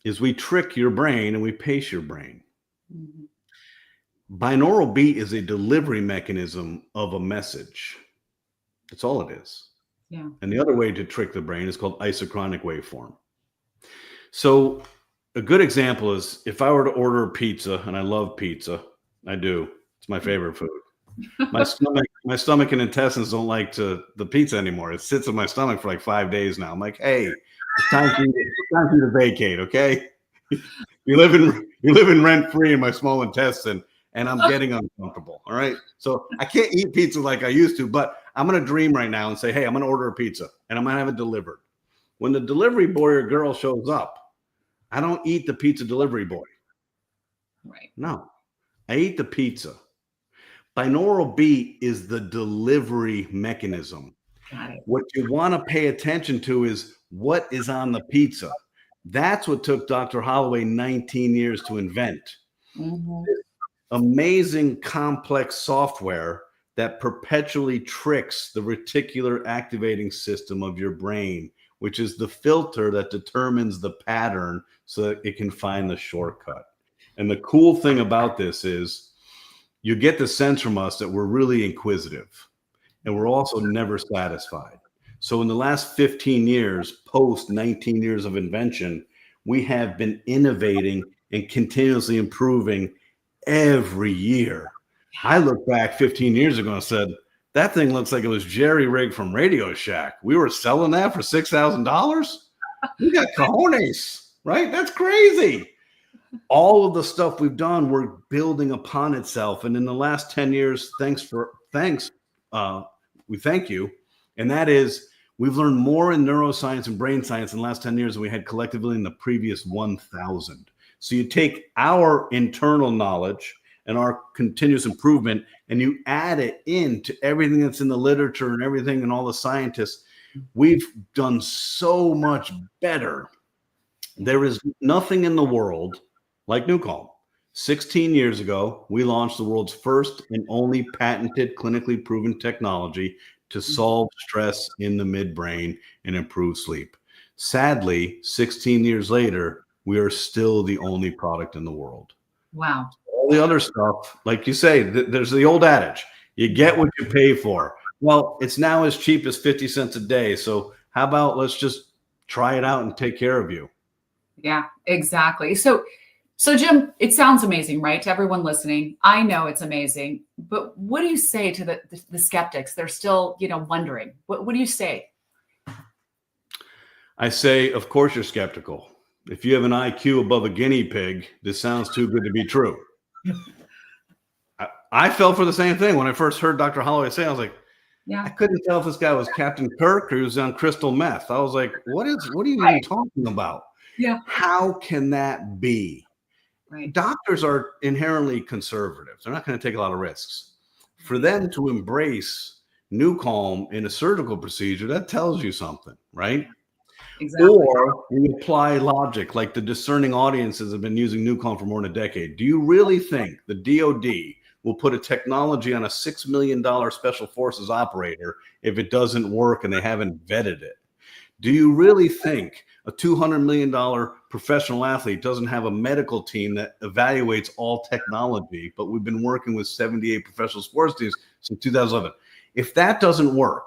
is we trick your brain and we pace your brain. Mm-hmm. Binaural beat is a delivery mechanism of a message. That's all it is. Yeah. And the other way to trick the brain is called isochronic waveform. So a good example is if I were to order a pizza, and I love pizza, I do. It's my favorite food. My stomach and intestines don't like the pizza anymore. It sits in my stomach for like 5 days now. I'm like, hey, it's time for you to vacate, okay? You're living rent free in my small intestine, and I'm getting uncomfortable. All right. So I can't eat pizza like I used to, but I'm gonna dream right now and say, hey, I'm gonna order a pizza and I'm gonna have it delivered. When the delivery boy or girl shows up, I don't eat the pizza delivery boy. Right. No, I eat the pizza. Binaural beat is the delivery mechanism. Got it. What you want to pay attention to is what is on the pizza. That's what took Dr. Holloway 19 years to invent. Mm-hmm. Amazing complex software that perpetually tricks the reticular activating system of your brain, which is the filter that determines the pattern so that it can find the shortcut. And the cool thing about this is you get the sense from us that we're really inquisitive and we're also never satisfied. So in the last 15 years, post 19 years of invention, we have been innovating and continuously improving every year. I look back 15 years ago and said, that thing looks like it was jerry rigged from Radio Shack. We were selling that for $6,000. We got cojones, right? That's crazy. All of the stuff we've done, we're building upon itself. And in the last 10 years, we thank you. And that is, we've learned more in neuroscience and brain science in the last 10 years than we had collectively in the previous 1,000. So you take our internal knowledge and our continuous improvement, and you add it into everything that's in the literature and everything and all the scientists. We've done so much better. There is nothing in the world like New Calm. 16 years ago, we launched the world's first and only patented clinically proven technology to solve stress in the midbrain and improve sleep. Sadly, 16 years later, we are still the only product in the world. Wow. All the other stuff, like you say, there's the old adage, you get what you pay for. Well, it's now as cheap as 50 cents a day. So how about let's just try it out and take care of you. Yeah, exactly. So Jim, it sounds amazing, right? To everyone listening, I know it's amazing, but what do you say to the skeptics? They're still, wondering. What do you say? I say, of course you're skeptical. If you have an IQ above a guinea pig, this sounds too good to be true. I fell for the same thing when I first heard Dr. Holloway say, I was like, Yeah. I couldn't tell if this guy was Captain Kirk or he was on crystal meth. I was like, what are you even talking about? Yeah. How can that be? Right. Doctors are inherently conservative. They're not going to take a lot of risks. For them to embrace NuCalm in a surgical procedure, that tells you something, right? Exactly. Or we apply logic, like the discerning audiences have been using NuCalm for more than a decade. Do you really think the DOD will put a technology on a $6 million special forces operator if it doesn't work and they haven't vetted it? Do you really think a $200 million professional athlete doesn't have a medical team that evaluates all technology, but we've been working with 78 professional sports teams since 2011? If that doesn't work,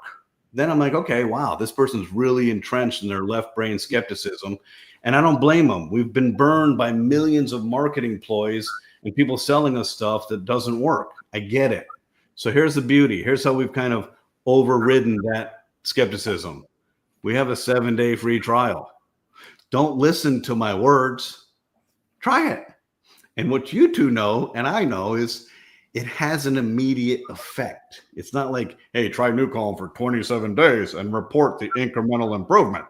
then I'm like, okay, wow, this person's really entrenched in their left brain skepticism. And I don't blame them. We've been burned by millions of marketing ploys and people selling us stuff that doesn't work. I get it. So here's the beauty. Here's how we've kind of overridden that skepticism. We have a 7-day free trial. Don't listen to my words. Try it. And what you two know, and I know, is it has an immediate effect. It's not like, hey, try NuCalm for 27 days and report the incremental improvement.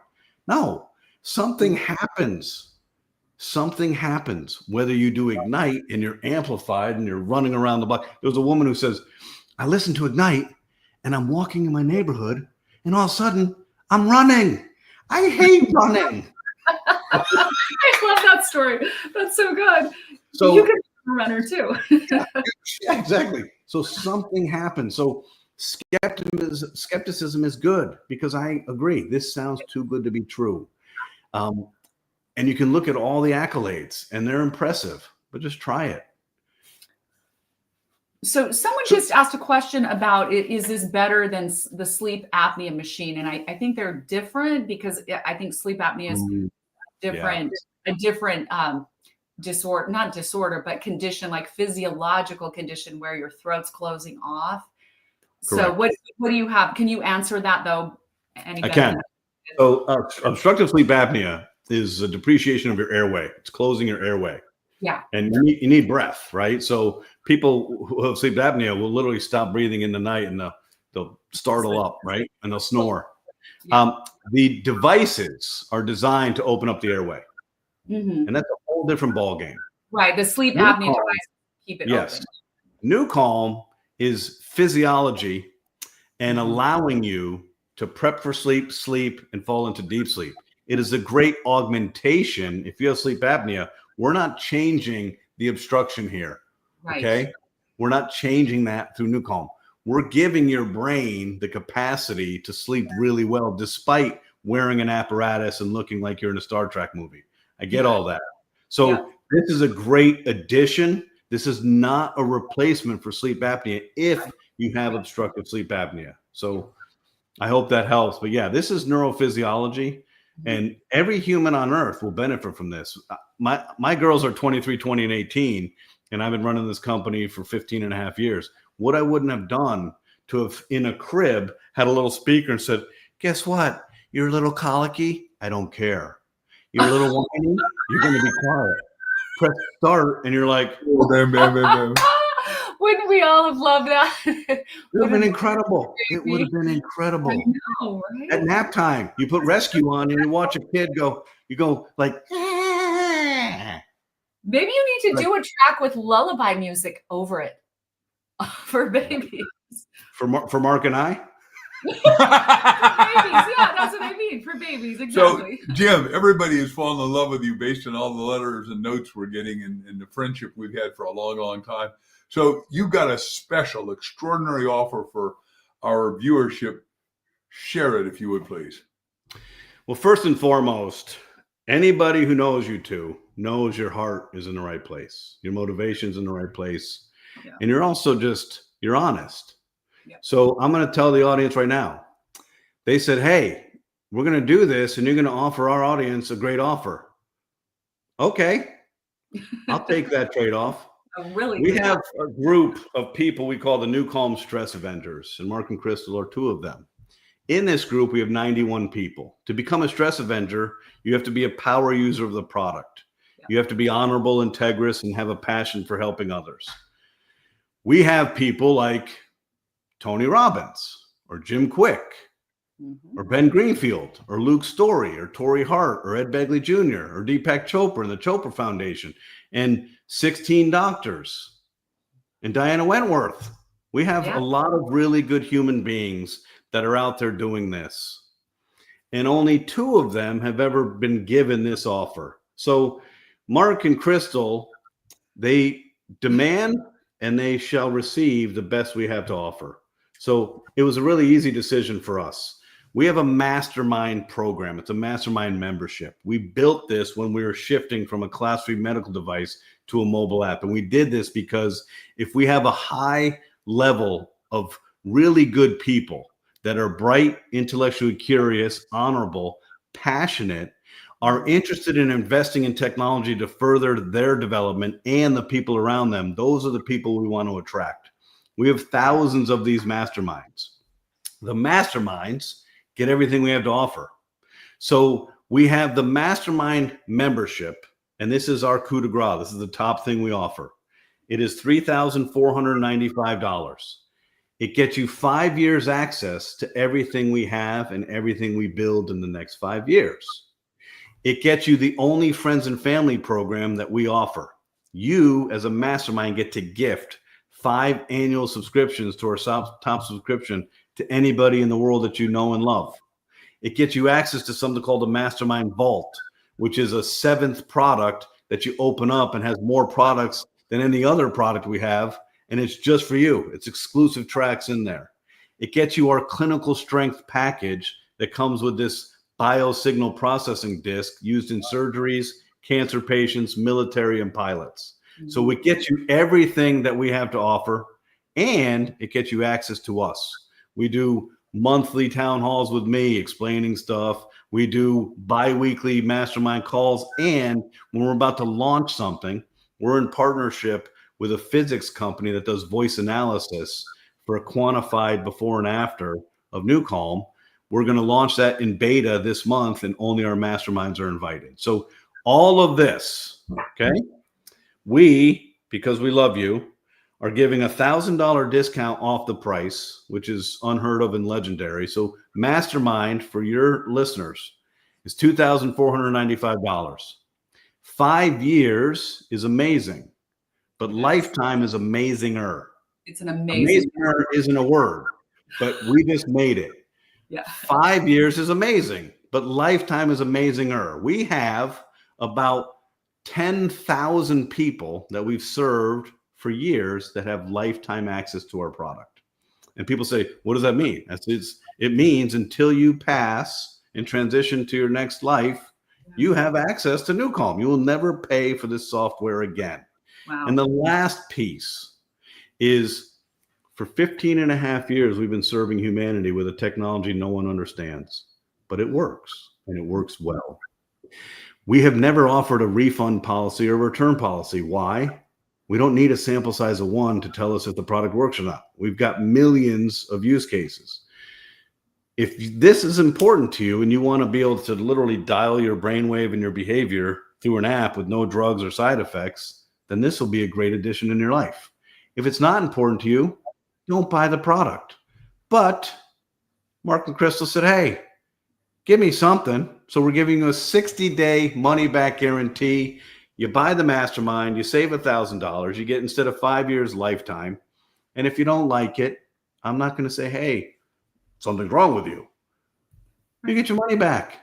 No, something happens. Something happens, whether you do Ignite and you're amplified and you're running around the block. There was a woman who says, I listen to Ignite and I'm walking in my neighborhood and all of a sudden I'm running. I hate running. I love that story. That's so good. So you could be a runner too. Yeah, exactly. So something happens. So skepticism is good because I agree. This sounds too good to be true. And you can look at all the accolades and they're impressive, but just try it. So someone just asked a question about, is this better than the sleep apnea machine? And I think they're different because I think sleep apnea is different, a different disorder, not disorder, but condition, like physiological condition where your throat's closing off. Correct. So what do you have? Can you answer that though? I can. So obstructive sleep apnea is a depreciation of your airway. It's closing your airway. Yeah. And you need breath, right? So people who have sleep apnea will literally stop breathing in the night and they'll startle up, right? And they'll snore. Yeah. The devices are designed to open up the airway. Mm-hmm. And that's a whole different ballgame. Right. The sleep apnea device keep it open. NuCalm is physiology and allowing you to prep for sleep, and fall into deep sleep. It is a great augmentation. If you have sleep apnea, we're not changing the obstruction here. Right. Okay. We're not changing that through NuCalm. We're giving your brain the capacity to sleep really well, despite wearing an apparatus and looking like you're in a Star Trek movie. I get all that. So this is a great addition. This is not a replacement for sleep apnea if you have obstructive sleep apnea. So I hope that helps. But yeah, this is neurophysiology. And every human on earth will benefit from this. My girls are 23, 20, and 18, and I've been running this company for 15 and a half years. What I wouldn't have done to have, in a crib, had a little speaker and said, guess what? You're a little colicky. I don't care. You're a little whiny. You're going to be quiet. Press start, and you're like, oh, bam, bam, bam, bam. Wouldn't we all have loved that? It would have been incredible. It would have been incredible. I know, right? At nap time, you put rescue on and you watch a kid go, you go like, ah. Maybe you need to do a track with lullaby music over it for babies. For Mark and I? For babies, yeah, that's what I mean. For babies, exactly. So, Jim, everybody has fallen in love with you based on all the letters and notes we're getting and the friendship we've had for a long, long time. So you've got a special, extraordinary offer for our viewership share it, if you would please? Well, first and foremost, anybody who knows you two knows your heart is in the right place. Your motivation's in the right place. Yeah. And you're also you're honest. Yeah. So I'm going to tell the audience right now. They said, hey, we're going to do this and you're going to offer our audience a great offer. Okay. I'll take that trade-off. We have a group of people we call the New Calm Stress Avengers, and Mark and Crystal are two of them. In this group, we have 91 people. To become a stress avenger, you have to be a power user of the product. Yeah. You have to be honorable, integrous, and have a passion for helping others. We have people like Tony Robbins or Jim Quick or Ben Greenfield or Luke Story or Torrey Hart or Ed Begley Jr. or Deepak Chopra and the Chopra Foundation and 16 doctors and Diana Wentworth. We have a lot of really good human beings that are out there doing this. And only 2 of them have ever been given this offer. So Mark and Crystal, they demand and they shall receive the best we have to offer. So it was a really easy decision for us. We have a mastermind program. It's a mastermind membership. We built this when we were shifting from a class 3 medical device to a mobile app. And we did this because if we have a high level of really good people that are bright, intellectually curious, honorable, passionate, are interested in investing in technology to further their development and the people around them, those are the people we want to attract. We have thousands of these masterminds. The masterminds get everything we have to offer. So we have the mastermind membership, and this is our coup de grace. This is the top thing we offer. It is $3,495. It gets you 5 years access to everything we have and everything we build in the next 5 years. It gets you the only friends and family program that we offer. You, as a mastermind, get to gift 5 annual subscriptions to our top subscription to anybody in the world that you know and love. It gets you access to something called the Mastermind Vault, which is a 7th product that you open up and has more products than any other product we have. And it's just for you. It's exclusive tracks in there. It gets you our clinical strength package that comes with this biosignal processing disc used in surgeries, cancer patients, military, and pilots. So it gets you everything that we have to offer, and it gets you access to us. We do monthly town halls with me explaining stuff. We do bi-weekly mastermind calls. And when we're about to launch something, we're in partnership with a physics company that does voice analysis for a quantified before and after of New Calm. We're going to launch that in beta this month, and only our masterminds are invited. So all of this, okay, we, because we love you, are giving $1,000 discount off the price, which is unheard of and legendary. So mastermind for your listeners is $2,495. 5 years is amazing, but lifetime is amazinger. It's an amazing. Amazinger isn't a word, but we just made it. Yeah. 5 years is amazing, but lifetime is amazinger. We have about 10,000 people that we've served for years that have lifetime access to our product. And people say, what does that mean? It means until you pass and transition to your next life, you have access to New Calm. You will never pay for this software again. Wow. And the last piece is, for 15 and a half years, we've been serving humanity with a technology no one understands, but it works, and it works well. We have never offered a refund policy or return policy. Why? We don't need a sample size of 1 to tell us if the product works or not. We've got millions of use cases. If this is important to you and you want to be able to literally dial your brainwave and your behavior through an app with no drugs or side effects, then this will be a great addition in your life. If it's not important to you, don't buy the product. But Mark and Crystal said, hey, give me something. So we're giving you a 60-day money-back guarantee. You buy the mastermind, you save $1,000. You get, instead of 5 years, lifetime. And if you don't like it, I'm not going to say, hey, something's wrong with you. You get your money back.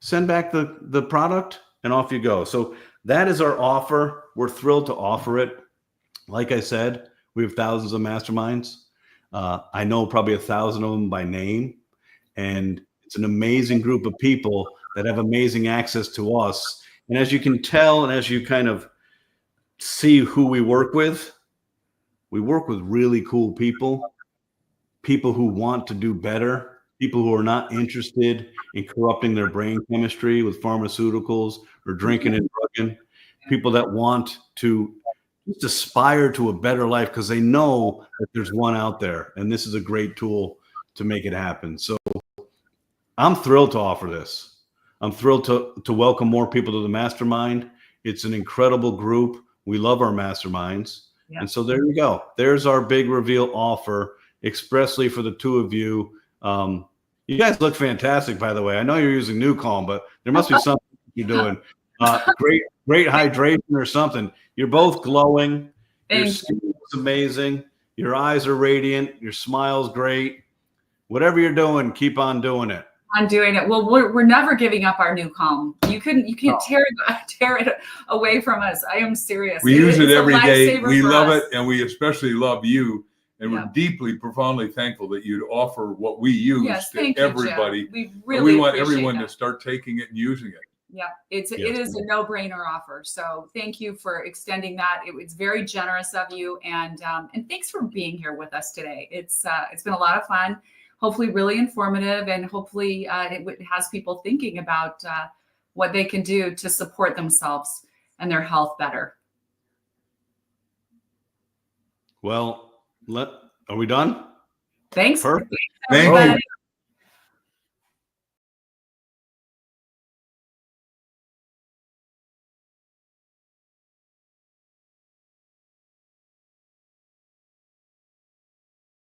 Send back the product, and off you go. So that is our offer. We're thrilled to offer it. Like I said, we have thousands of masterminds. I know probably 1,000 of them by name, and it's an amazing group of people that have amazing access to us. And as you can tell, and as you kind of see who we work with really cool people, people who want to do better, people who are not interested in corrupting their brain chemistry with pharmaceuticals or drinking and drugging, people that want to just aspire to a better life because they know that there's one out there, and this is a great tool to make it happen. So I'm thrilled to offer this. I'm thrilled to welcome more people to the mastermind. It's an incredible group. We love our masterminds. Yeah. And so there you go. There's our big reveal offer expressly for the two of you. You guys look fantastic, by the way. I know you're using New Calm, but there must be something you're doing. Great hydration or something. You're both glowing. Your skin is amazing. Your eyes are radiant. Your smile's great. Whatever you're doing, keep on doing it. I'm doing it. Well, we're never giving up our New Calm. You can't tear it away from us. I am serious. We use it every day. We love us. it, and we especially love you. And we're deeply, profoundly thankful that you'd offer what we use to everybody. We really we want everyone to start taking it and using it. Yeah, it is a no-brainer offer. So thank you for extending that. It's very generous of you, and thanks for being here with us today. It's been a lot of fun. Hopefully, really informative, and hopefully it has people thinking about what they can do to support themselves and their health better. Well, are we done? Thanks. Perfect. Thank you.